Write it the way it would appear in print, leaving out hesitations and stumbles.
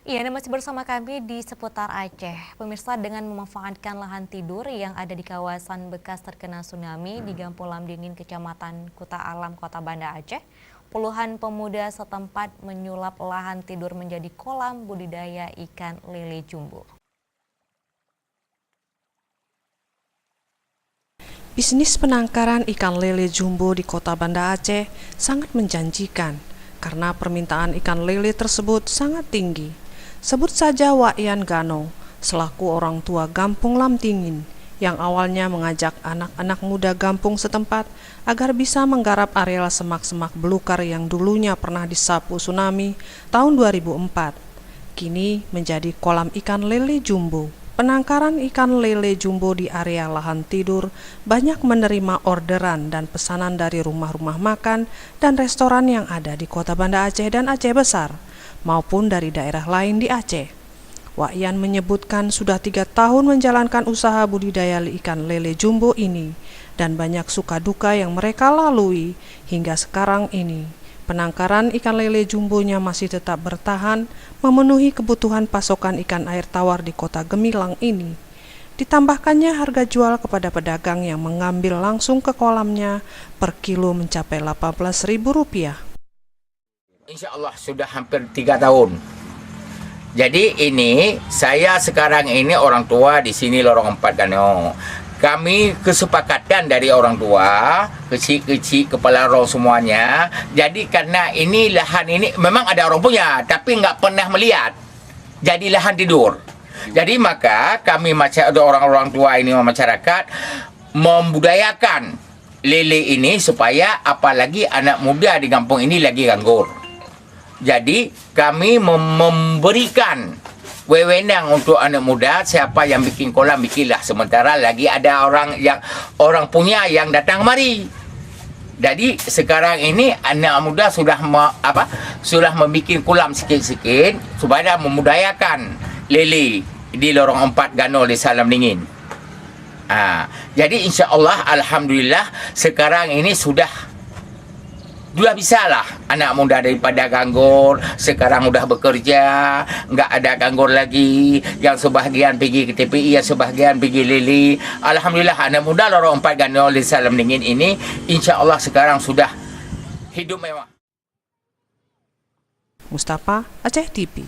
Iya, Anda masih bersama kami di seputar Aceh. Pemirsa, dengan memanfaatkan lahan tidur yang ada di kawasan bekas terkena tsunami di Gampung Lamdingin, Kecamatan Kuta Alam, Kota Banda Aceh, puluhan pemuda setempat menyulap lahan tidur menjadi kolam budidaya ikan lele jumbo. Bisnis penangkaran ikan lele jumbo di Kota Banda Aceh sangat menjanjikan karena permintaan ikan lele tersebut sangat tinggi. Sebut saja Wakyan Gano, selaku orang tua Gampung Lamdingin, yang awalnya mengajak anak-anak muda kampung setempat agar bisa menggarap areal semak-semak belukar yang dulunya pernah disapu tsunami tahun 2004. Kini menjadi kolam ikan lele jumbo. Penangkaran ikan lele jumbo di area lahan tidur banyak menerima orderan dan pesanan dari rumah-rumah makan dan restoran yang ada di Kota Banda Aceh dan Aceh Besar, maupun dari daerah lain di Aceh. Wakyan menyebutkan sudah 3 tahun menjalankan usaha budidaya ikan lele jumbo ini dan banyak suka duka yang mereka lalui hingga sekarang ini. Penangkaran ikan lele jumbonya masih tetap bertahan memenuhi kebutuhan pasokan ikan air tawar di Kota Gemilang ini. Ditambahkannya harga jual kepada pedagang yang mengambil langsung ke kolamnya per kilo mencapai Rp18.000. Insya Allah sudah hampir 3 tahun. Jadi ini saya sekarang ini orang tua di sini Lorong 4 Gano. Kami kesepakatan dari orang tua, kecil-kecil kepala roh semuanya. Jadi karena ini lahan ini memang ada orang punya, tapi nggak pernah melihat. Jadi lahan tidur. Jadi maka kami ada orang-orang tua ini masyarakat membudayakan lele ini supaya apalagi anak muda di kampung ini lagi nganggur. Jadi kami memberikan wewenang untuk anak muda, siapa yang bikin kolam bikinlah, sementara lagi ada orang punya yang datang mari. Jadi sekarang ini anak muda sudah membuat kolam sikit-sikit supaya memudayakan lele di Lorong 4 Gano di Lamdingin. Jadi insya Allah alhamdulillah sekarang ini sudah bisa lah anak muda daripada ganggur, sekarang udah bekerja, nggak ada ganggur lagi, yang sebahagian pergi ke TPI, yang sebahagian pergi lili. Alhamdulillah anak muda Lorong 4 Gano di Lamdingin ini insya Allah sekarang sudah hidup mewah. Mustafa, Aceh TV.